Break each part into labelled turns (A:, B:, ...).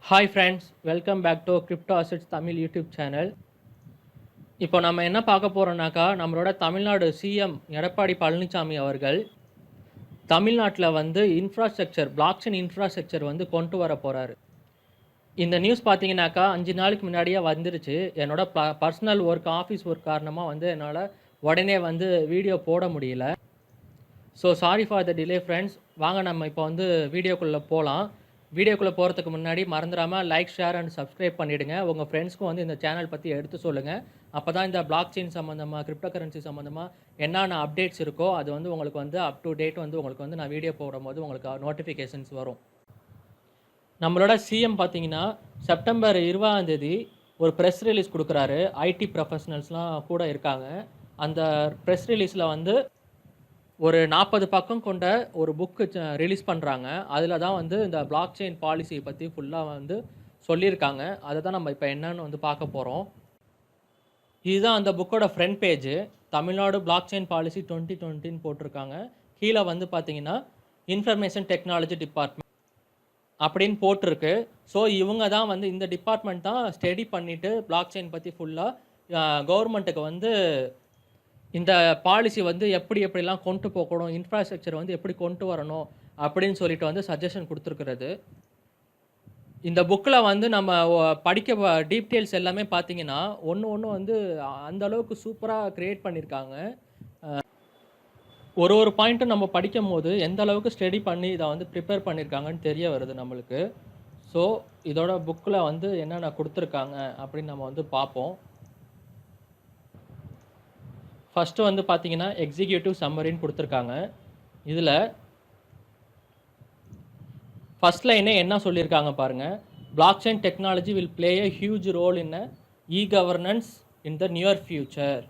A: Hi friends, welcome back to crypto assets Tamil YouTube channel. இப்போ நம்ம என்ன பார்க்க போகிறோம்னாக்கா, நம்மளோட தமிழ்நாடு சிஎம் எடப்பாடி பழனிசாமி அவர்கள் தமிழ்நாட்டில் வந்து பிளாக் செயின் இன்ஃப்ராஸ்ட்ரக்சர் வந்து கொண்டு வர போகிறாரு. இந்த நியூஸ் பார்த்தீங்கன்னாக்கா 5 நாளுக்கு முன்னாடியே வந்துருச்சு. என்னோட பர்சனல் ஒர்க், ஆஃபீஸ் ஒர்க் காரணமாக வந்து என்னால் உடனே வந்து வீடியோ போட முடியல. So sorry for the delay friends. வாங்க நம்ம இப்போ வந்து வீடியோக்குள்ளே போகலாம். வீடியோக்குள்ளே போகிறதுக்கு முன்னாடி மறந்துடாமல் லைக், ஷேர் அண்ட் சப்ஸ்கிரைப் பண்ணிவிடுங்க. உங்கள் ஃப்ரெண்ட்ஸ்க்கும் வந்து இந்த சேனல் பற்றி எடுத்து சொல்லுங்கள். அப்போ தான் இந்த பிளாக் செயின் சம்மந்தமாக, கிரிப்டோ கரன்சி சம்மந்தமாக என்னென்ன அப்டேட்ஸ் இருக்கோ அது வந்து உங்களுக்கு வந்து அப் டு டேட் வந்து உங்களுக்கு வந்து நான் வீடியோ போடும்போது உங்களுக்கு நோட்டிஃபிகேஷன்ஸ் வரும். நம்மளோட சிஎம் பார்த்தீங்கன்னா செப்டம்பர் 20ஆம் தேதி ஒரு ப்ரெஸ் ரிலீஸ் கொடுக்குறாரு. ஐடி ப்ரொஃபஷனல்ஸ்லாம் கூட இருக்காங்க. அந்த ப்ரெஸ் ரிலீஸில் வந்து ஒரு 40 பக்கம் கொண்ட ஒரு புக்கு ரிலீஸ் பண்ணுறாங்க. அதில் தான் வந்து இந்த பிளாக் செயின் பாலிசியை பற்றி ஃபுல்லாக வந்து சொல்லியிருக்காங்க. அதை தான் நம்ம இப்போ என்னன்னு வந்து பார்க்க போகிறோம். இதுதான் அந்த புக்கோட front page. Tamil Nadu blockchain policy 2020ன்னு போட்டிருக்காங்க. கீழே வந்து பார்த்தீங்கன்னா இன்ஃபர்மேஷன் டெக்னாலஜி டிபார்ட்மெண்ட் அப்படின்னு போட்டிருக்கு. ஸோ இவங்க தான் வந்து இந்த டிபார்ட்மெண்ட் தான் ஸ்டடி பண்ணிவிட்டு பிளாக் செயின் பற்றி ஃபுல்லாக கவர்மெண்ட்டுக்கு வந்து இந்த பாலிசி வந்து எப்படிலாம் கொண்டு போகணும், இன்ஃப்ராஸ்ட்ரக்சர் வந்து எப்படி கொண்டு வரணும் அப்படின்னு சொல்லிட்டு வந்து சஜஷன் கொடுத்துருக்கிறது. இந்த புக்கில் வந்து நம்ம படிக்க டீட்டெயில்ஸ் எல்லாமே பார்த்தீங்கன்னா ஒன்று வந்து அந்த அளவுக்கு சூப்பராக க்ரியேட் பண்ணியிருக்காங்க. ஒரு பாயிண்ட்டும் நம்ம படிக்கும் போது எந்த அளவுக்கு ஸ்டடி பண்ணி இதை வந்து ப்ரிப்பேர் பண்ணியிருக்காங்கன்னு தெரிய வருது நம்மளுக்கு. ஸோ இதோட புக்கில் வந்து என்னென்ன கொடுத்துருக்காங்க அப்படின்னு நம்ம வந்து பார்ப்போம். ஃபஸ்ட்டு வந்து பார்த்தீங்கன்னா எக்ஸிக்யூட்டிவ் சம்மரின்னு கொடுத்துருக்காங்க. இதில் ஃபஸ்ட் லைனே என்ன சொல்லியிருக்காங்க பாருங்கள். Blockchain technology will play a huge role in e-governance in the near future.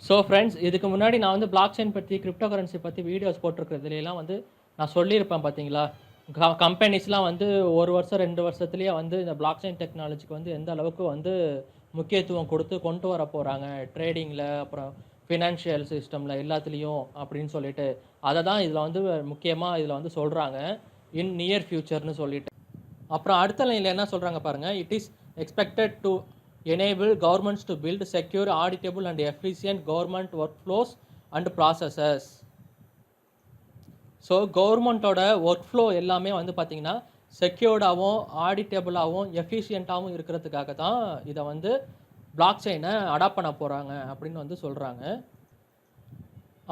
A: So friends, இதுக்கு முன்னாடி நான் வந்து பிளாக் செயின் பற்றி, கிரிப்டோ கரன்சி பற்றி வீடியோஸ் போட்டிருக்கிறதுலாம் வந்து நான் சொல்லியிருப்பேன் பார்த்தீங்களா. கம்பெனிஸ்லாம் வந்து 1 வருஷம் 2 வருஷத்துலேயே வந்து இந்த பிளாக் செயின் டெக்னாலஜிக்கு வந்து எந்த அளவுக்கு வந்து முக்கியத்துவம் கொடுத்து கொண்டு வர போகிறாங்க ட்ரேடிங்கில், அப்புறம் ஃபினான்ஷியல் சிஸ்டமில் எல்லாத்துலேயும் அப்படின்னு சொல்லிட்டு அதை தான் இதில் வந்து முக்கியமாக இதில் வந்து சொல்கிறாங்க, இன் நியர் ஃபியூச்சர்னு சொல்லிட்டு. அப்புறம் அடுத்த லைனில் என்ன சொல்கிறாங்க பாருங்கள். It is expected to enable governments to build secure, auditable and efficient government workflows and processes. So கவர்மெண்ட்டோட ஒர்க் ஃப்ளோ எல்லாமே வந்து பார்த்திங்கன்னா செக்யூர்டாகவும், ஆடிட்டபிளாகவும், எஃபிஷியண்ட்டாகவும் இருக்கிறதுக்காக தான் இதை வந்து பிளாக் செயினை அடாப்ட் பண்ண போகிறாங்க அப்படின்னு வந்து சொல்கிறாங்க.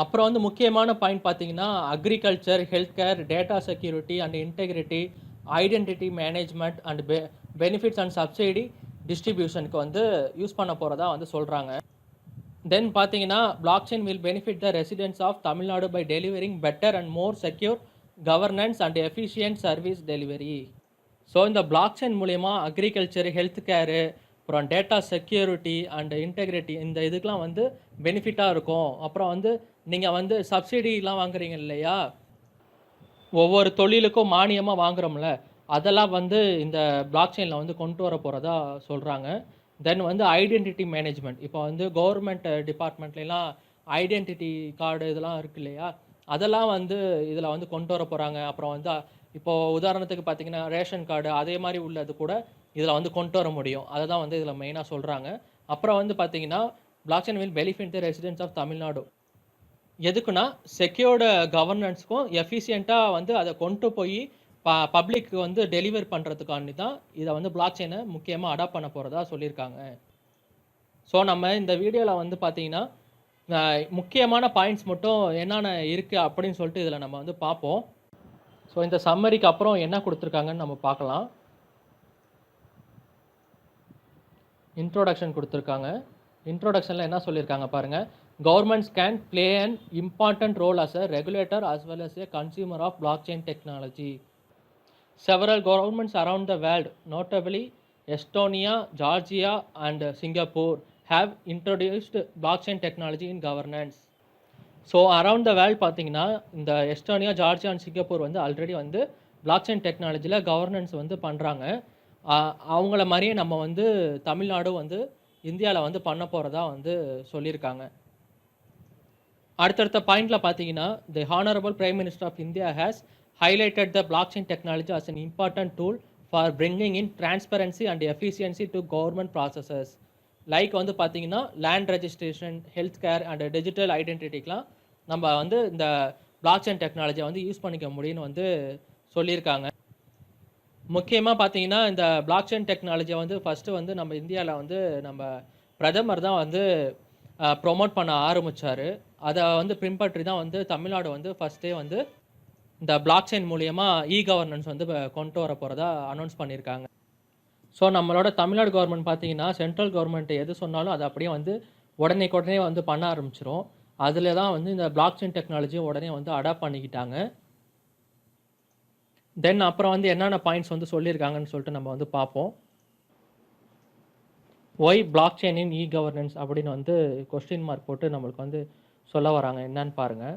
A: அப்புறம் வந்து முக்கியமான பாயிண்ட் பார்த்தீங்கன்னா agriculture, health care, data security and integrity, identity management and benefits and subsidy டிஸ்ட்ரிபியூஷனுக்கு வந்து யூஸ் பண்ண போகிறதா வந்து சொல்கிறாங்க. தென் பார்த்தீங்கன்னா blockchain will benefit the residents of Tamil Nadu by delivering better and more secure governance and efficient service delivery. So இந்த blockchain மூலயமா agriculture, health care, அப்புறம் டேட்டா செக்யூரிட்டி அண்ட் இன்டெகிரிட்டி இந்த இதுக்கெலாம் வந்து பெனிஃபிட்டாக இருக்கும். அப்புறம் வந்து நீங்கள் வந்து சப்சிடிலாம் வாங்குறீங்க இல்லையா, ஒவ்வொரு தொழிலுக்கும் மானியமாக வாங்குகிறோம்ல, அதெல்லாம் வந்து இந்த பிளாக் செயினில் வந்து கொண்டு வர போகிறதா சொல்கிறாங்க. தென் வந்து ஐடென்டிட்டி மேனேஜ்மெண்ட், இப்போ வந்து கவர்மெண்ட் டிபார்ட்மெண்ட்லாம் ஐடென்டிட்டி கார்டு இதெல்லாம் இருக்குது இல்லையா, அதெல்லாம் வந்து இதில் வந்து கொண்டு வர போகிறாங்க. அப்புறம் வந்து இப்போது உதாரணத்துக்கு பார்த்தீங்கன்னா ரேஷன் கார்டு அதே மாதிரி உள்ளது கூட இதில் வந்து கொண்டு வர முடியும். அதை தான் வந்து இதில் மெயினாக சொல்கிறாங்க. அப்புறம் வந்து பார்த்தீங்கன்னா blockchain will benefit the residents of Tamil Nadu. எதுக்குன்னா செக்யூர்டு கவர்னன்ஸ்க்கும் எஃபிஷியண்ட்டாக வந்து அதை கொண்டு போய் பப்ளிக்கு வந்து டெலிவர் பண்ணுறதுக்காண்டி தான் இதை வந்து பிளாக் செயினை முக்கியமாக அடாப்ட் பண்ண போகிறதா சொல்லியிருக்காங்க. ஸோ நம்ம இந்த வீடியோவில் வந்து பார்த்தீங்கன்னா முக்கியமான பாயிண்ட்ஸ் மட்டும் என்னென்ன இருக்குது அப்படின்னு சொல்லிட்டு இதில் நம்ம வந்து பார்ப்போம். ஸோ இந்த சம்மரிக்கு அப்புறம் என்ன கொடுத்துருக்காங்கன்னு நம்ம பார்க்கலாம். இன்ட்ரோடக்ஷன் கொடுத்துருக்காங்க. இன்ட்ரோடக்ஷனில் என்ன சொல்லியிருக்காங்க பாருங்கள். Governments can play an important role as a regulator as well as a consumer of blockchain technology. Several governments around the world, notably Estonia, Georgia and Singapore, have introduced blockchain technology in governance. So around the world பார்த்தீங்கன்னா இந்த Estonia, Georgia and Singapore வந்து already வந்து block chain டெக்னாலஜியில் governance வந்து பண்ணுறாங்க. அவங்கள மாதிரியே நம்ம வந்து தமிழ்நாடு வந்து இந்தியாவில் வந்து பண்ண போகிறதா வந்து சொல்லியிருக்காங்க. அடுத்தடுத்த பாயிண்டில் பார்த்தீங்கன்னா the honourable prime minister of India has highlighted the blockchain technology as an important tool for bringing in transparency and efficiency to government processes. Like வந்து பார்த்தீங்கன்னா land registration, health care and digital ஐடென்டிட்டிக்கெலாம் நம்ம வந்து இந்த block chain டெக்னாலஜியை வந்து use பண்ணிக்க முடியும்னு வந்து சொல்லியிருக்காங்க. முக்கியமாக பார்த்தீங்கன்னா இந்த பிளாக் செயின் டெக்னாலஜியை வந்து ஃபஸ்ட்டு வந்து நம்ம இந்தியாவில் வந்து நம்ம பிரதமர் தான் வந்து ப்ரொமோட் பண்ண ஆரம்பித்தார். அதை வந்து பின்பற்றி தான் வந்து தமிழ்நாடு வந்து ஃபஸ்ட்டே வந்து இந்த பிளாக் செயின் மூலியமா கவர்னன்ஸ் வந்து கொண்டு வர போகிறதா அனௌன்ஸ் பண்ணியிருக்காங்க. ஸோ நம்மளோட தமிழ்நாடு கவர்மெண்ட் பார்த்தீங்கன்னா சென்ட்ரல் கவர்மெண்ட் எது சொன்னாலும் அதை அப்படியே வந்து உடனே வந்து பண்ண ஆரம்பிச்சிரும். அதில் தான் வந்து இந்த பிளாக் செயின் டெக்னாலஜியை உடனே வந்து அடாப்ட் பண்ணிக்கிட்டாங்க. தென் அப்புறம் வந்து என்னென்ன பாயிண்ட்ஸ் வந்து சொல்லியிருக்காங்கன்னு சொல்லிட்டு நம்ம வந்து பார்ப்போம். Why blockchain in governance அப்படின்னு வந்து கொஸ்டின் மார்க் போட்டு நம்மளுக்கு வந்து சொல்ல வராங்க. என்னன்னு பாருங்கள்.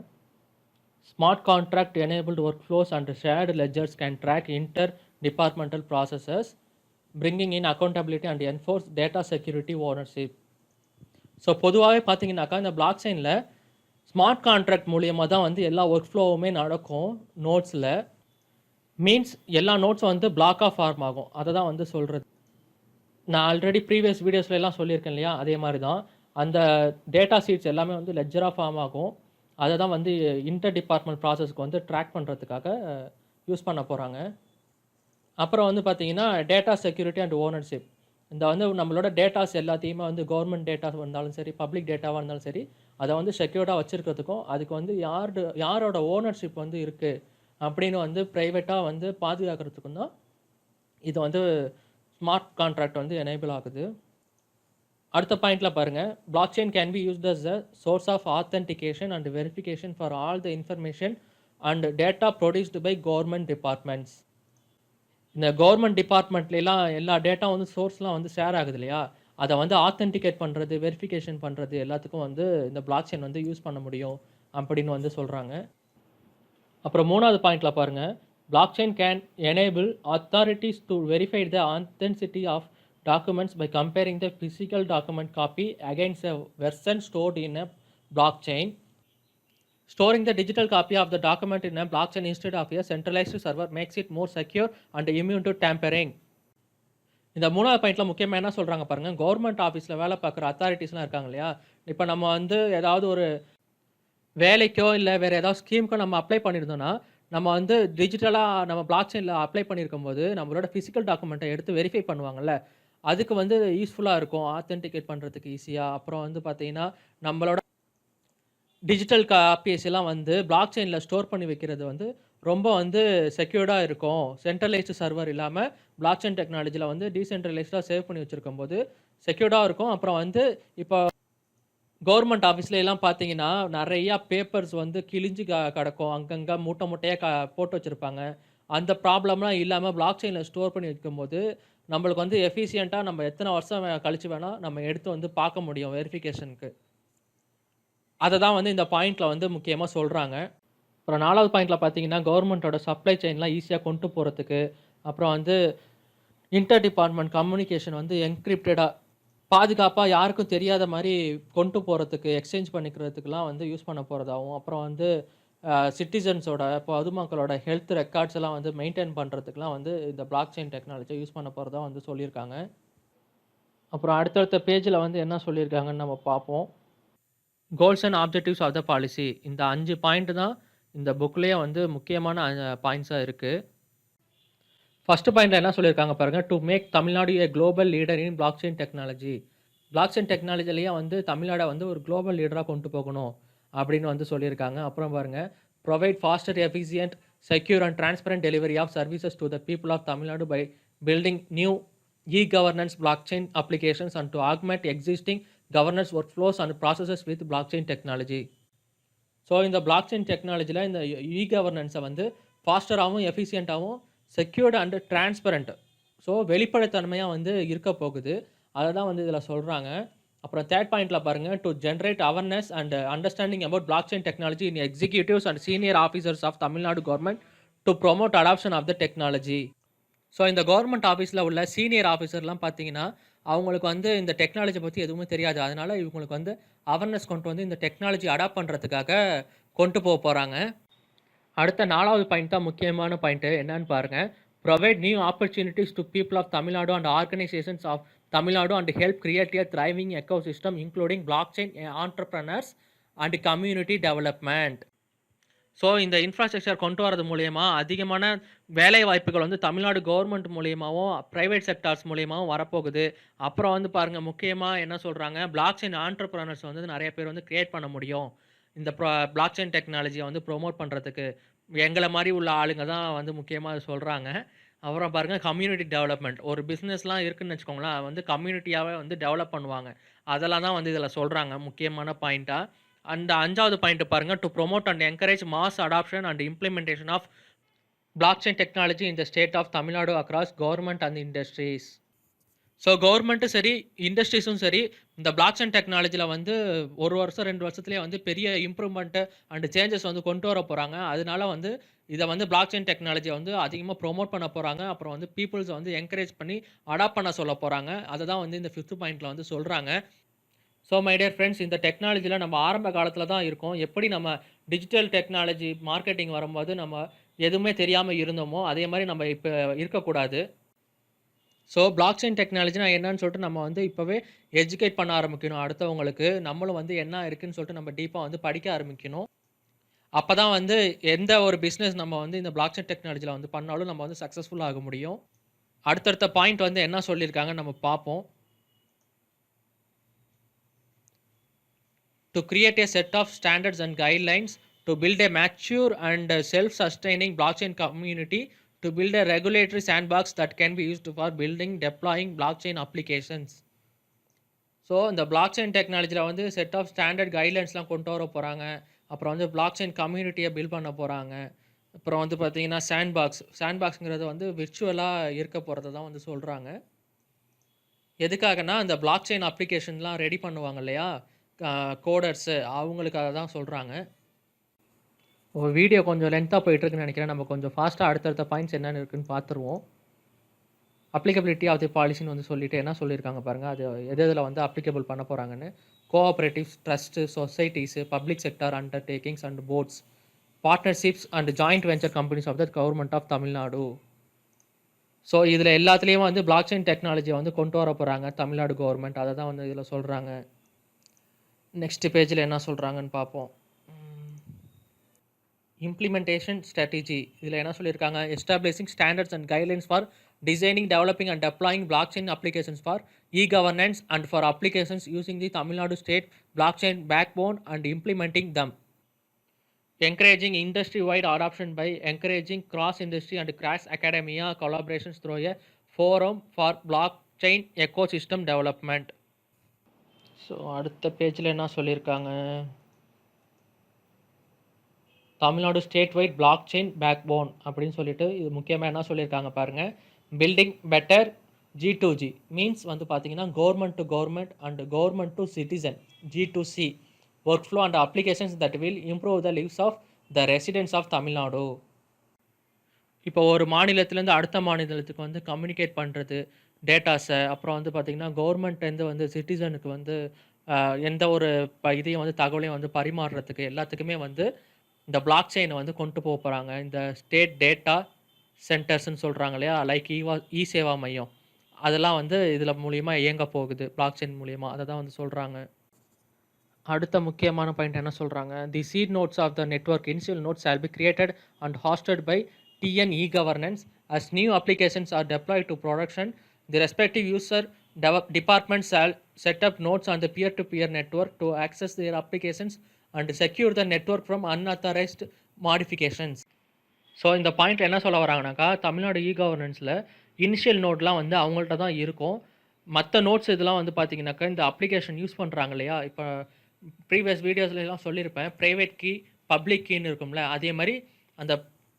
A: Smart contract enabled workflows and shared ledgers can track inter-departmental processes, bringing in accountability and enforce data security ownership. So பொதுவாகவே பார்த்தீங்கன்னாக்கா இந்த பிளாக் செயினில் ஸ்மார்ட் கான்ட்ராக்ட் மூலியமாக தான் வந்து எல்லா ஒர்க் ஃப்ளோவுமே நடக்கும். நோட்ஸில் மீன்ஸ் எல்லா நோட்ஸும் வந்து பிளாக்காக ஃபார்ம் ஆகும். அதை தான் வந்து சொல்கிறது. நான் ஆல்ரெடி ப்ரீவியஸ் வீடியோஸ்ல எல்லாம் சொல்லியிருக்கேன் இல்லையா, அதே மாதிரி தான் அந்த டேட்டா சீட்ஸ் எல்லாமே வந்து லெட்ஜராக ஃபார்ம் ஆகும். அதை தான் வந்து இன்டர் டிபார்ட்மெண்ட் ப்ராசஸ்க்கு வந்து ட்ராக் பண்ணுறதுக்காக யூஸ் பண்ண போகிறாங்க. அப்புறம் வந்து பார்த்தீங்கன்னா டேட்டா செக்யூரிட்டி அண்ட் ஓனர்ஷிப். இந்த வந்து நம்மளோட டேட்டாஸ் எல்லாத்தையுமே வந்து கவர்மெண்ட் டேட்டா இருந்தாலும் சரி, பப்ளிக் டேட்டாவாக இருந்தாலும் சரி, அதை வந்து செக்யூர்டாக வச்சுருக்கிறதுக்கும் அதுக்கு வந்து யாரோட ஓனர்ஷிப் வந்து இருக்குது அப்படின்னு வந்து ப்ரைவேட்டாக வந்து பாதுகாக்கிறதுக்கும் தான் இது வந்து ஸ்மார்ட் கான்ட்ராக்ட் வந்து எனேபிள் ஆகுது. அடுத்த பாயிண்ட்ல பாருங்க, blockchain can be used as a source of authentication and verification for all the information and data produced by government departments. இந்த கவர்மெண்ட் டிபார்ட்மெண்ட்லாம் எல்லா டேட்டா வந்து சோர்ஸ்லாம் வந்து ஷேர் ஆகுது இல்லையா, அதை வந்து ஆத்தென்டிகேட் பண்ணுறது, வெரிஃபிகேஷன் பண்ணுறது எல்லாத்துக்கும் வந்து இந்த பிளாக் செயின் வந்து யூஸ் பண்ண முடியும் அப்படின்னு வந்து சொல்கிறாங்க. அப்புறம் மூணாவது பாயிண்ட்ல பாருங்க, blockchain can enable authorities to verify the authenticity of documents by comparing the physical document copy against a version stored in a blockchain. Storing the digital copy of the document in a blockchain instead of a centralized server makes it more secure and immune to tampering. இந்த மூணாவது பாயிண்ட்ல முக்கியமாக என்ன சொல்கிறாங்க பாருங்கள், government ஆஃபீஸில் வேலை பார்க்குற அத்தாரிட்டிஸ்லாம் இருக்காங்க இல்லையா, இப்போ நம்ம வந்து ஏதாவது ஒரு வேலைக்கோ இல்லை வேறு ஏதாவது ஸ்கீமுக்கோ நம்ம அப்ளை பண்ணியிருந்தோம்னா, நம்ம வந்து டிஜிட்டலாக நம்ம பிளாக் செயினில் அப்ளை பண்ணியிருக்கும் போது நம்மளோட ஃபிசிக்கல் டாக்குமெண்ட்டை எடுத்து வெரிஃபை பண்ணுவாங்கள்ல, அதுக்கு வந்து யூஸ்ஃபுல்லாக இருக்கும் ஆத்தென்டிகேட் பண்ணுறதுக்கு ஈஸியாக. அப்புறம் வந்து பார்த்தீங்கன்னா நம்மளோட டிஜிட்டல் காப்பீஸ் எல்லாம் வந்து பிளாக் செயினில் ஸ்டோர் பண்ணி வைக்கிறது வந்து ரொம்ப வந்து செக்யூர்டாக இருக்கும். சென்ட்ரலைஸ்டு சர்வர் இல்லாமல் பிளாக் செயின் டெக்னாலஜியில் வந்து டீசென்ட்ரலைஸ்டாக சேவ் பண்ணி வச்சுருக்கும் போது செக்யூர்டாக இருக்கும். அப்புறம் வந்து இப்போ கவர்மெண்ட் ஆஃபீஸ்ல எல்லாம் பார்த்தீங்கன்னா நிறையா பேப்பர்ஸ் வந்து கிழிஞ்சு கிடக்கும், அங்கங்கே மூட்டையாக போட்டு வச்சுருப்பாங்க. அந்த ப்ராப்ளம்லாம் இல்லாமல் பிளாக் செயினில் ஸ்டோர் பண்ணி வைக்கும்போது நம்மளுக்கு வந்து எஃபிஷியண்ட்டாக நம்ம எத்தனை வருஷம் கழிச்சு வேணால் நம்ம எடுத்து வந்து பார்க்க முடியும் வெரிஃபிகேஷனுக்கு. அதை தான் வந்து இந்த பாயிண்டில் வந்து முக்கியமாக சொல்கிறாங்க. அப்புறம் நாலாவது பாயிண்டில் பார்த்தீங்கன்னா கவர்மெண்ட்டோட சப்ளை செயின்லாம் ஈஸியாக கொண்டு போகிறதுக்கு, அப்புறம் வந்து இன்டர் டிபார்ட்மெண்ட் கம்யூனிகேஷன் வந்து என்கிரிப்டடாக பாதுகாப்பாக யாருக்கும் தெரியாத மாதிரி கொண்டு போகிறதுக்கு, எக்ஸ்சேஞ்ச் பண்ணிக்கிறதுக்கெலாம் வந்து யூஸ் பண்ண போகிறதாகவும், அப்புறம் வந்து சிட்டிசன்ஸோட பொதுமக்களோட ஹெல்த் ரெக்கார்ட்ஸ் எல்லாம் வந்து மெயின்டைன் பண்ணுறதுக்குலாம் வந்து இந்த பிளாக் செயின் டெக்னாலஜியை யூஸ் பண்ண போகிறதா வந்து சொல்லியிருக்காங்க. அப்புறம் அடுத்தடுத்த பேஜில் வந்து என்ன சொல்லியிருக்காங்கன்னு நம்ம பார்ப்போம். Goals and objectives of the policy. இந்த 5 பாயிண்ட் தான் இந்த புக்லேயே வந்து முக்கியமான பாயிண்ட்ஸாக இருக்குது. ஃபர்ஸ்ட் பாயிண்ட்ல என்ன சொல்லியிருக்காங்க பாருங்கள், to make Tamil Nadu a global leader in blockchain technology. Blockchain டெக்னாலஜிலேயே வந்து தமிழ்நாடை வந்து ஒரு குளோபல் லீடராக கொண்டு போகணும் அப்படின்னு வந்து சொல்லியிருக்காங்க. அப்புறம் பாருங்கள், provide faster efficient secure and transparent delivery of services to the people of Tamil Nadu by building new governance blockchain applications and to augment existing governance workflows and processes with blockchain technology. So இந்த blockchain டெக்னாலஜியில் இந்த governance வந்து ஃபாஸ்டராகவும் எஃபிஷியண்ட்டாகவும் secured and transparent, so வெளிப்படைத்தன்மையாக வந்து இருக்க போகுது. அதை தான் வந்து இதில் சொல்கிறாங்க. அப்புறம் தேர்ட் பாயிண்ட்டில் பாருங்கள், to generate awareness and understanding about blockchain technology in executives and senior officers of Tamil Nadu government to promote adoption of the technology. So இந்த கவர்மெண்ட் ஆஃபீஸில் உள்ள சீனியர் ஆஃபீஸர்லாம் பார்த்தீங்கன்னா அவங்களுக்கு வந்து இந்த டெக்னாலஜி பற்றி எதுவுமே தெரியாது. அதனால் இவங்களுக்கு வந்து அவேர்னஸ் கொண்டு வந்து இந்த டெக்னாலஜி அடாப்ட் பண்ணுறதுக்காக கொண்டு போக போகிறாங்க. அடுத்த 4வது பாயிண்ட் தான் முக்கியமான பாயிண்ட்டு. என்னன்னு பாருங்கள், provide new opportunities to people of Tamil Nadu and organizations of Tamil Nadu and help create a thriving ecosystem including blockchain entrepreneurs and community development. So இந்த இன்ஃப்ராஸ்ட்ரக்சர் கொண்டு வரது மூலியமா அதிகமான வேலை வாய்ப்புகள் வந்து தமிழ்நாடு கவர்மெண்ட் மூலியமாவும், பிரைவேட் செக்டார்ஸ் மூலியமாவும் வரப்போகுது. அப்புறம் வந்து பாருங்க முக்கியமா என்ன சொல்றாங்க, பிளாக் செயின் ஆன்டர்பிரினர்ஸ் வந்து நெறைய பேர் வந்து கிரியேட் பண்ண முடியும். இந்த பிளாக் செயின் டெக்னாலஜிய வந்து ப்ரமோட் பண்றதுக்கு. எங்கள மாரி உள்ள ஆளுங்க தான் வந்து முக்கியமா அத சொல்றாங்க. அப்புறம் பாருங்க கம்யூனிட்டி டெவலப்மெண்ட். ஒரு பிசினஸ்லாம் இருக்குன்னு வச்சுக்கோங்களேன், அது வந்து கம்யூனிட்டியாவே வந்து டெவலப் பண்ணுவாங்க. அதெல்லாம் தான் வந்து இதில சொல்றாங்க முக்கியமான பாயிண்ட்டா. அந்த 5வது பாயிண்ட் பாருங்க, to promote and encourage mass adoption and implementation of blockchain technology in the state of Tamil Nadu across government and industries. So கவர்மெண்ட்டும் சரி, இண்டஸ்ட்ரீஸும் சரி, இந்த பிளாக்செயின் டெக்னாலஜில வந்து 1 வருஷம், 2 வருஷத்துலயே வந்து பெரிய இம்ப்ரூவ்மென்ட் அண்ட் சேஞ்சஸ் வந்து கொண்டு வர போறாங்க. அதனால வந்து இத வந்து பிளாக்செயின் டெக்னாலஜிய வந்து அதிகமா புரமோட் பண்ண போறாங்க. அப்புறம் வந்து பீப்பிள்ஸ வந்து என்கரேஜ் பண்ணி அடாப்ட் பண்ண சொல்ல போறாங்க. அத தான் வந்து இந்த 5த் பாயிண்ட்ல வந்து சொல்றாங்க. ஸோ மை டியர் ஃப்ரெண்ட்ஸ், இந்த டெக்னாலஜில நம்ம ஆரம்ப காலத்தில தான் இருக்கோம். எப்படி நம்ம டிஜிட்டல் டெக்னாலஜி மார்க்கெட்டிங் வரும்போது நம்ம எதுவுமே தெரியாம இருந்தோமோ, அதே மாரி நம்ம இப்ப இருக்கக்கூடாது. ஸோ பிளாக் செயின் டெக்னாலஜினா என்னன்னு சொல்லிட்டு நம்ம வந்து இப்பவே எஜுகேட் பண்ண ஆரம்பிக்கணும் அடுத்தவங்களுக்கு. நம்மளும் வந்து என்ன இருக்குன்னு சொல்லிட்டு நம்ம டீப்பா வந்து படிக்க ஆரம்பிக்கணும். அப்பதான் வந்து எந்த ஒரு பிசினஸ் நம்ம வந்து இந்த பிளாக் செயின் டெக்னாலஜில வந்து பண்ணாலும் நம்ம வந்து சக்சஸ்ஃபுல் ஆக முடியும். அடுத்தடுத்த பாயிண்ட் வந்து என்ன சொல்லியிருக்காங்கன்னு நம்ம பார்ப்போம். To create a set of standards and guidelines to build a mature and self-sustaining blockchain community, to build a regulatory sandbox that can be used for building, deploying blockchain applications. So இந்த blockchain டெக்னாலஜியில் வந்து set of standard கைட்லைன்ஸ்லாம் கொண்டு வர போகிறாங்க. அப்புறம் வந்து blockchain கம்யூனிட்டியை build பண்ண போகிறாங்க. அப்புறம் வந்து பார்த்தீங்கன்னா சாண்ட்பாக்ஸ்ங்கிறது வந்து விர்ச்சுவலாக இருக்க போகிறத தான் வந்து சொல்கிறாங்க. எதுக்காகனா அந்த பிளாக்செயின் அப்ளிகேஷன்லாம் ரெடி பண்ணுவாங்க இல்லையா, கோடர்ஸு, அவங்களுக்காக தான் சொல்கிறாங்க. ஒரு வீடியோ கொஞ்சம் லென்த்தாக போயிட்டுருக்குன்னு நினைக்கிறேன். நம்ம கொஞ்சம் ஃபாஸ்ட்டாக அடுத்தடுத்த பாயிண்ட்ஸ் என்னென்ன இருக்குன்னு பார்த்துருவோம். அப்ளிகபிலிட்டி ஆஃப் தி பாலிசின்னு வந்து சொல்லிட்டு என்ன சொல்லியிருக்காங்க பாருங்கள், அது எது எதில் வந்து அப்ளிகபிள் பண்ண போகிறாங்கன்னு. Cooperatives, trust, societies, public sector undertakings and ports, partnerships and joint venture companies of the government of Tamil Nadu. So இதில் எல்லாத்துலேயும் வந்து பிளாக்செயின் டெக்னாலஜியை வந்து கொண்டு வர போகிறாங்க தமிழ்நாடு கவர்மெண்ட். அதை தான் வந்து இதில் சொல்கிறாங்க. நெக்ஸ்ட் பேஜில் என்ன சொல்கிறாங்கன்னு பார்ப்போம். இம்ப்ளிமெண்டேஷன் ஸ்ட்ராட்டஜி இதில் என்ன சொல்லியிருக்காங்க, establishing standards and guidelines for designing, developing and deploying blockchain applications for e-governance and for applications using the Tamil Nadu state blockchain backbone and implementing them. Encouraging industry-wide adoption by encouraging cross-industry and cross-academia collaborations through a forum for blockchain ecosystem development. So அடுத்த பேஜில் என்ன சொல்லியிருக்காங்க, Tamil Nadu state wide blockchain backbone அப்படின்னு சொல்லிட்டு இது முக்கியமாக என்ன சொல்லியிருக்காங்க பாருங்கள். பில்டிங் பெட்டர் G2G மீன்ஸ் வந்து பார்த்தீங்கன்னா government to government and government to citizen G2C workflow and applications that will improve the lives of the residents of Tamil Nadu. இப்போ ஒரு மாநிலத்திலேருந்து அடுத்த மாநிலத்துக்கு வந்து கம்யூனிகேட் பண்ணுறது டேட்டாஸை, அப்புறம் வந்து பார்த்திங்கன்னா கவர்மெண்ட்லேருந்து வந்து சிட்டிசனுக்கு வந்து எந்த ஒரு இதையும் வந்து தகவலையும் வந்து பரிமாறுறதுக்கு எல்லாத்துக்குமே வந்து இந்த பிளாக் செயினை வந்து கொண்டு போக போகிறாங்க. இந்த ஸ்டேட் டேட்டா சென்டர்ஸ்ன்னு சொல்கிறாங்க இல்லையா, லைக் இ சேவா மையம், அதெல்லாம் வந்து இதில் மூலிமா இயங்க போகுது பிளாக் செயின் மூலிமா. அதை தான் வந்து சொல்கிறாங்க. அடுத்த முக்கியமான பாயிண்ட் என்ன சொல்கிறாங்க, the seed nodes of the network initial nodes shall be created and hosted by TN e-governance as new applications are deployed to production. The respective user departments shall set up nodes on the peer-to-peer network to access their applications and secure the network from unauthorized modifications. So இந்த point என்ன சொல்ல வராங்கனாக்கா, Tamil Nadu இ-கவர்னன்ஸில் initial நோட்லாம் வந்து அவங்கள்ட்ட தான் இருக்கும். மற்ற notes இதெல்லாம் வந்து பார்த்தீங்கன்னாக்கா இந்த அப்ளிகேஷன் யூஸ் பண்ணுறாங்க இல்லையா, இப்போ ப்ரீவியஸ் வீடியோஸ்லாம் சொல்லியிருப்பேன், ப்ரைவேட் கீ பப்ளிக் கீன்னு இருக்கும்ல, அதே மாதிரி அந்த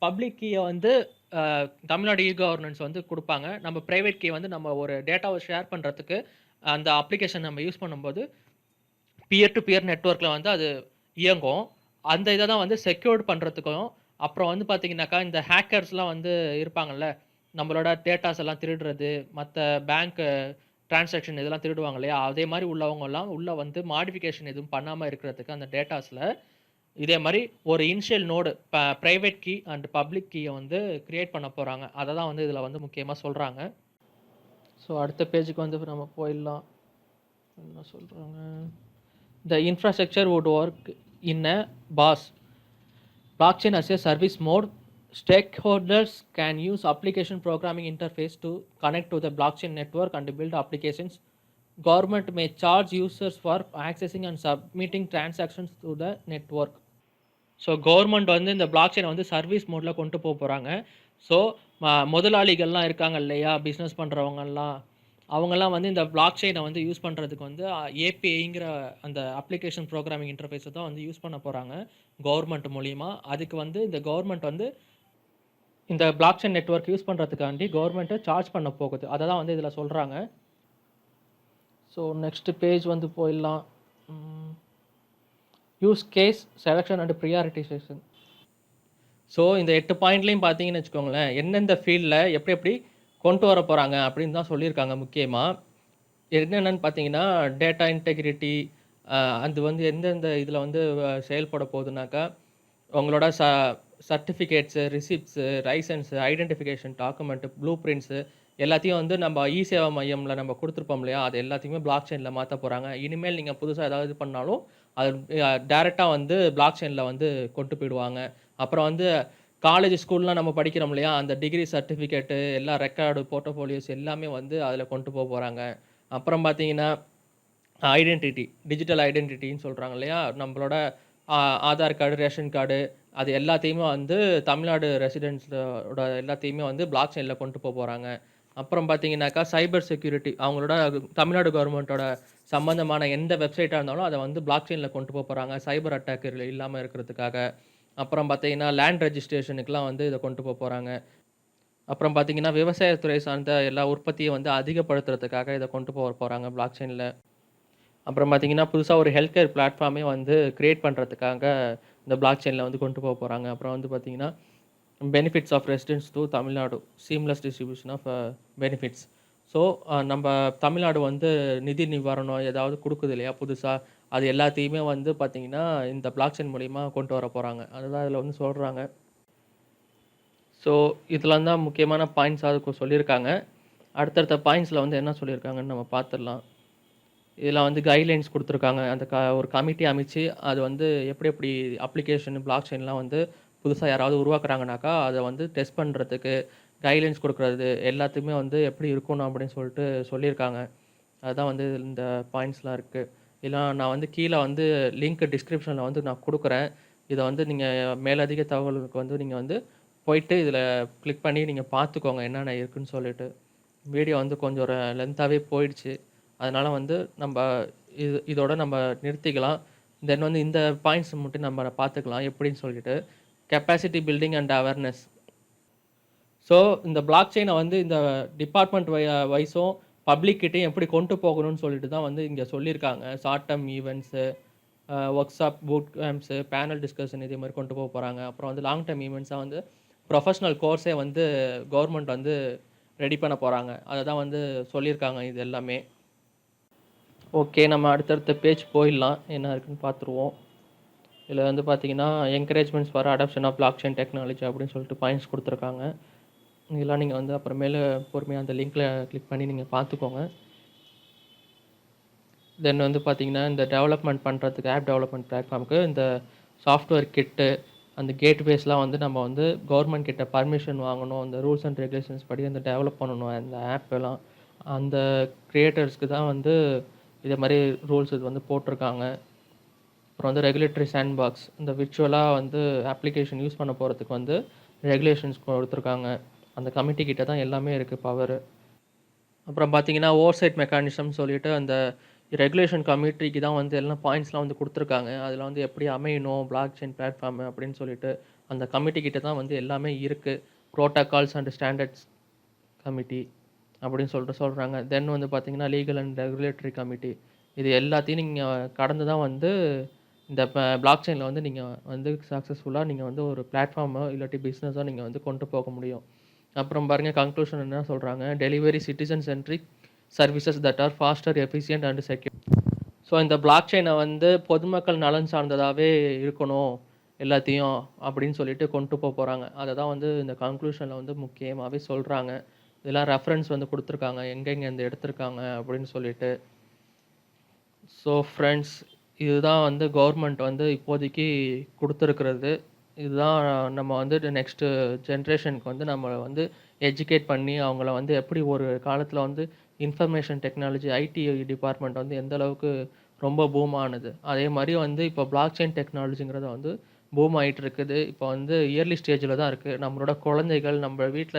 A: பப்ளிக் கீயை வந்து தமிழ்நாடு இ-கவர்னன்ஸ் வந்து கொடுப்பாங்க. நம்ம ப்ரைவேட் கீ வந்து நம்ம ஒரு டேட்டாவை ஷேர் பண்ணுறதுக்கு அந்த அப்ளிகேஷன் நம்ம யூஸ் பண்ணும்போது பியர் டு பியர் நெட்வொர்க்கில் வந்து அது இயங்கும். அந்த இதை தான் வந்து செக்யூர்ட் பண்ணுறதுக்கும், அப்புறம் வந்து பார்த்தீங்கன்னாக்கா இந்த ஹேக்கர்ஸ்லாம் வந்து இருப்பாங்கல்ல, நம்மளோட டேட்டாஸ் எல்லாம் திருடுறது, மற்ற பேங்க் டிரான்சாக்ஷன் இதெல்லாம் திருடுவாங்க இல்லையா, அதே மாதிரி உள்ளவங்கலாம் உள்ளே வந்து மாடிஃபிகேஷன் எதுவும் பண்ணாமல் இருக்கிறதுக்கு அந்த டேட்டாஸில் இதே மாதிரி ஒரு initial node private key and public கீயை வந்து கிரியேட் பண்ண போகிறாங்க. அதை தான் வந்து இதில் வந்து முக்கியமாக சொல்கிறாங்க. ஸோ அடுத்த பேஜுக்கு வந்து நம்ம போயிடலாம். என்ன சொல்கிறாங்க, the infrastructure would work in a PaaS blockchain as a service mode. Stakeholders can use application programming interface to connect to the blockchain network and build applications. Government may charge users for accessing and submitting transactions through the network. So government வந்து இந்த பிளாக் செயினை வந்து service மோடில் கொண்டு போக போகிறாங்க. So முதலாளிகள்லாம் இருக்காங்க இல்லையா, பிஸ்னஸ் பண்ணுறவங்கலாம், அவங்கெல்லாம் வந்து இந்த பிளாக் செயினை வந்து யூஸ் பண்ணுறதுக்கு வந்து ஏபிஐங்கிற அந்த அப்ளிகேஷன் ப்ரோக்ராமிங் இன்டர்ஃபேஸை தான் வந்து யூஸ் பண்ண போகிறாங்க கவர்மெண்ட் மூலிமா. அதுக்கு வந்து இந்த கவர்மெண்ட் வந்து இந்த பிளாக் செயின் நெட்வொர்க் யூஸ் பண்ணுறதுக்காண்டி கவர்மெண்ட்டை சார்ஜ் பண்ண போகுது. அதை தான் வந்து இதில் சொல்கிறாங்க. ஸோ நெக்ஸ்ட் பேஜ் வந்து போயிடலாம். Use case selection and prioritisation. So இந்த 8 பாயிண்ட்லையும் பார்த்தீங்கன்னு வச்சுக்கோங்களேன், எந்தெந்த ஃபீல்டில் எப்படி எப்படி கொண்டு வர போகிறாங்க அப்படின்னு தான் சொல்லியிருக்காங்க. முக்கியமாக என்னென்னு பார்த்தீங்கன்னா, டேட்டா இன்டெகிரிட்டி, அது வந்து எந்தெந்த இதில் வந்து செயல்பட போகுதுனாக்கா, உங்களோட certificates, receipts, licence, identification document, blueprints எல்லாத்தையும் வந்து நம்ம சேவா மையமில் நம்ம கொடுத்துருப்போம் இல்லையா, அது எல்லாத்தையுமே பிளாக் செயினில் மாற்ற போகிறாங்க. இனிமேல் நீங்கள் புதுசாக ஏதாவது பண்ணாலும் அது டேரெக்டாக வந்து பிளாக் செயினில் வந்து கொண்டு போயிடுவாங்க. அப்புறம் வந்து காலேஜ் ஸ்கூல்லாம் நம்ம படிக்கிறோம் இல்லையா, அந்த டிகிரி சர்டிஃபிகேட்டு எல்லா ரெக்கார்டு போர்ட்ஃபோலியோஸ் எல்லாமே வந்து அதில் கொண்டு போக போகிறாங்க. அப்புறம் பார்த்தீங்கன்னா ஐடென்டிட்டி, டிஜிட்டல் ஐடென்டிட்டின்னு சொல்கிறாங்க இல்லையா, நம்மளோட ஆதார் கார்டு, ரேஷன் கார்டு, அது எல்லாத்தையுமே வந்து தமிழ்நாடு ரெசிடென்ட்ஸோட எல்லாத்தையுமே வந்து பிளாக் செயினில் கொண்டு போக போகிறாங்க. அப்புறம் பார்த்தீங்கன்னாக்கா சைபர் செக்யூரிட்டி, அவங்களோட தமிழ்நாடு கவர்மெண்ட்டோட சம்மந்தமான எந்த வெப்சைட்டாக இருந்தாலும் அதை வந்து பிளாக் செயினில் கொண்டு போக போகிறாங்க, சைபர் அட்டாக் இல்லாமல் இருக்கிறதுக்காக. அப்புறம் பார்த்தீங்கன்னா லேண்ட் ரெஜிஸ்ட்ரேஷனுக்குலாம் வந்து இதை கொண்டு போக போகிறாங்க. அப்புறம் பார்த்தீங்கன்னா விவசாயத்துறை சார்ந்த எல்லா உற்பத்தியை வந்து அதிகப்படுத்துறதுக்காக இதை கொண்டு போக போகிறாங்க பிளாக் செயினில். அப்புறம் பார்த்தீங்கன்னா புதுசாக ஒரு ஹெல்த் கேர் பிளாட்ஃபார்மே வந்து க்ரியேட் பண்ணுறதுக்காக இந்த பிளாக் செயினில் வந்து கொண்டு போக போகிறாங்க. அப்புறம் வந்து பார்த்தீங்கன்னா benefits of residence to Tamil Nadu, seamless distribution of benefits. So நம்ம தமிழ்நாடு வந்து நிதி நிவாரணம் ஏதாவது கொடுக்குது இல்லையா புதுசாக, அது எல்லாத்தையுமே வந்து பார்த்திங்கன்னா இந்த பிளாக் செயின் மூலிமா கொண்டு வர போகிறாங்க. அதுதான் இதில் வந்து சொல்கிறாங்க. ஸோ இதெல்லாம் தான் முக்கியமான பாயிண்ட்ஸ் அதுக்கு சொல்லியிருக்காங்க. அடுத்தடுத்த பாயிண்ட்ஸில் வந்து என்ன சொல்லியிருக்காங்கன்னு நம்ம பார்த்துடலாம். இதில் வந்து கைட்லைன்ஸ் கொடுத்துருக்காங்க. அந்த ஒரு கமிட்டி அமைச்சு அது வந்து எப்படி எப்படி அப்ளிகேஷன் பிளாக் செயின்லாம் வந்து புதுசாக யாராவது உருவாக்குறாங்கனாக்கா அதை வந்து டெஸ்ட் பண்ணுறதுக்கு கைட்லைன்ஸ் கொடுக்குறது எல்லாத்துக்குமே வந்து எப்படி இருக்கணும் அப்படின்னு சொல்லிட்டு சொல்லியிருக்காங்க. அதுதான் வந்து இந்த பாயிண்ட்ஸ்லாம் இருக்குது. இதெல்லாம் நான் வந்து கீழே வந்து லிங்க் டிஸ்கிரிப்ஷனில் வந்து நான் கொடுக்குறேன். இதை வந்து நீங்கள் மேலதிக தகவலுக்கு வந்து நீங்கள் வந்து போயிட்டு இதில் கிளிக் பண்ணி நீங்கள் பார்த்துக்கோங்க என்னென்ன இருக்குதுன்னு சொல்லிட்டு. வீடியோ வந்து கொஞ்சம் ஒரு லென்த்தாகவே போயிடுச்சு, அதனால் வந்து நம்ம இதோட நம்ம நிறுத்திக்கலாம். தென் வந்து இந்த பாயிண்ட்ஸ் மட்டும் நம்ம பார்த்துக்கலாம் எப்படின்னு சொல்லிட்டு. Capacity building and awareness. So இந்த பிளாக் செயினை வந்து இந்த டிபார்ட்மெண்ட் வைஸும் பப்ளிக்கிட்டையும் எப்படி கொண்டு போகணும்னு சொல்லிட்டு தான் வந்து இங்கே சொல்லியிருக்காங்க. Short term events, work shop, boot camps, panel discussion இதே மாதிரி கொண்டு போக போகிறாங்க. அப்புறம் வந்து லாங் டேர்ம் ஈவெண்ட்ஸாக வந்து ப்ரொஃபஷ்னல் கோர்ஸே வந்து கவர்மெண்ட் வந்து ரெடி பண்ண போகிறாங்க. அதை தான் வந்து சொல்லியிருக்காங்க இது எல்லாமே. ஓகே, நம்ம அடுத்தடுத்த பேஜ் போயிடலாம், என்ன இருக்குன்னு பார்த்துருவோம். இதில் வந்து பார்த்தீங்கன்னா encouragements for adoption of blockchain technology அப்படின்னு சொல்லிட்டு பாயிண்ட்ஸ் கொடுத்துருக்காங்க. இதெல்லாம் நீங்கள் வந்து அப்புறமேல பொறுமையாக அந்த லிங்க்கில் கிளிக் பண்ணி நீங்கள் பார்த்துக்கோங்க. தென் வந்து பார்த்தீங்கன்னா இந்த டெவலப்மெண்ட் பண்ணுறதுக்கு ஆப் டெவலப்மெண்ட் பிளாட்ஃபார்முக்கு இந்த சாஃப்ட்வேர் கிட்டு, அந்த கேட்வேஸ்லாம் வந்து நம்ம வந்து கவர்மெண்ட் கிட்ட பர்மிஷன் வாங்கணும். அந்த ரூல்ஸ் அண்ட் ரெகுலேஷன்ஸ் படி அந்த டெவலப் பண்ணணும் அந்த ஆப்பெல்லாம். அந்த க்ரியேட்டர்ஸ்க்கு தான் வந்து இதே மாதிரி ரூல்ஸ் இது வந்து போட்டிருக்காங்க. அப்புறம் வந்து ரெகுலேட்டரி சாண்ட் பாக்ஸ், இந்த விர்ச்சுவலாக வந்து அப்ளிகேஷன் யூஸ் பண்ண போகிறதுக்கு வந்து ரெகுலேஷன்ஸ் கொடுத்துருக்காங்க. அந்த கமிட்டி கிட்ட தான் எல்லாமே இருக்குது பவர். அப்புறம் பார்த்தீங்கன்னா ஓவர்சைட் மெக்கானிசம் சொல்லிட்டு அந்த ரெகுலேஷன் கமிட்டிக்கு தான் வந்து எல்லாம் பாயிண்ட்ஸ்லாம் வந்து கொடுத்துருக்காங்க. அதில் வந்து எப்படி அமையணும் பிளாக் செயின் பிளாட்ஃபார்மு அப்படின்னு சொல்லிட்டு அந்த கமிட்டி கிட்ட தான் வந்து எல்லாமே இருக்குது. ப்ரோட்டோகால்ஸ் அண்ட் ஸ்டாண்டர்ட்ஸ் கமிட்டி அப்படின்னு சொல்லிட்டு சொல்கிறாங்க. தென் வந்து பார்த்தீங்கன்னா லீகல் அண்ட் ரெகுலேட்டரி கமிட்டி, இது எல்லாத்தையும் நீங்கள் கடந்து தான் வந்து இந்த பிளாக் செயினில் வந்து நீங்கள் வந்து சக்ஸஸ்ஃபுல்லாக நீங்கள் வந்து ஒரு பிளாட்ஃபார்மோ இல்லாட்டி பிஸ்னஸோ நீங்கள் வந்து கொண்டு போக முடியும். அப்புறம் பாருங்கள் கன்க்ளூஷன் என்ன சொல்கிறாங்க, delivery citizen centric services that are faster, efficient and secure. So இந்த பிளாக் செயினை வந்து பொதுமக்கள் நலன் சார்ந்ததாகவே இருக்கணும், எல்லாத்தையும் அப்படின்னு சொல்லிட்டு கொண்டு போறாங்க. அத தான் வந்து இந்த கன்க்ளூஷன்ல வந்து முக்கியமாவே சொல்றாங்க. இதெல்லாம் ரெஃபரன்ஸ் வந்து குடுத்துருக்காங்க. எங்கெங்கேருந்து எடுத்திருக்காங்க அப்படின்னு சொல்லிட்டு. ஸோ ஃப்ரெண்ட்ஸ், இதுதான் வந்து கவர்மெண்ட் வந்து இப்போதைக்கு குடுத்துருக்கிறது. இதுதான் நம்ம வந்து நெக்ஸ்ட்டு ஜென்ரேஷனுக்கு வந்து நம்ம வந்து எஜுகேட் பண்ணி, அவங்கள வந்து எப்படி ஒரு காலத்தில வந்து இன்ஃபர்மேஷன் டெக்னாலஜி, ஐடி டிபார்ட்மெண்ட் வந்து எந்த அளவுக்கு ரொம்ப பூம் ஆனது. அதே மாரி வந்து இப்போ பிளாக் செயின் டெக்னாலஜிங்கிறது வந்து பூம் ஆயிட்டு இருக்குது. இப்போ வந்து இயர்லி ஸ்டேஜ்ல தான் இருக்கு. நம்மளோட குழந்தைகள், நம்ம வீட்ல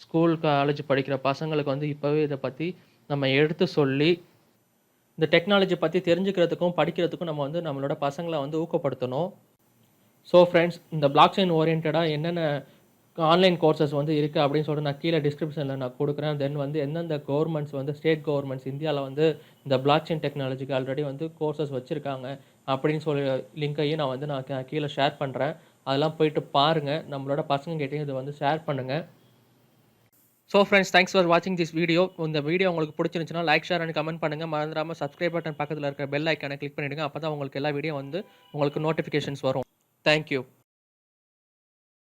A: ஸ்கூல், காலேஜ் படிக்கிற பசங்களுக்கு வந்து இப்பவே இத பத்தி நம்ம எடுத்து சொல்லி இந்த டெக்னாலஜி பத்தி தெரிஞ்சுக்கிறதுக்கும், படிக்கிறதுக்கும் நம்ம வந்து நம்மளோட பசங்கள வந்து ஊக்கப்படுத்தணும். ஸோ ஃப்ரெண்ட்ஸ், இந்த பிளாக் செயின் ஓரியன்டடா என்னென்ன ஆன்லைன் கோர்சஸ் வந்து இருக்கு அப்படின்னு சொல்லிட்டு நான் கீழ டிஸ்கிரிப்ஷன்ல நான் குடுக்குறேன். தென் வந்து எந்தெந்த கவர்மெண்ட்ஸ் வந்து ஸ்டேட் கவர்மெண்ட்ஸ் இந்தியால வந்து இந்த பிளாக் செயின் டெக்னாலஜிக்கு ஆல்ரெடி வந்து கோர்சஸ் வச்சிருக்காங்க அப்படின்னு சொல்லி லிங்கையும் நான் கீழ ஷேர் பண்றேன். அதெல்லாம் போயிட்டு பாருங்க. நம்மளோட பசங்ககிட்டயும் இத வந்து ஷேர் பண்ணுங்க. ஸோ ஃப்ரெண்ட்ஸ், தேங்க்ஸ் ஃபார் வாட்சிங் திஸ் வீடியோ. இந்த வீடியோ உங்களுக்கு பிடிச்சிருந்துச்சுன்னா லைக், ஷேர் அண்ட் கமெண்ட் பண்ணுங்க. மறந்துடாம சப்ஸ்கிரைப் பட்டன் பக்கத்துல இருக்க பெல் ஐகானை கிளிக் பண்ணிடுங்க. அப்பதான் உங்களுக்கு எல்லா வீடியோ வந்து உங்களுக்கு நோட்டிஃபிகேஷன்ஸ் வரும். Thank you.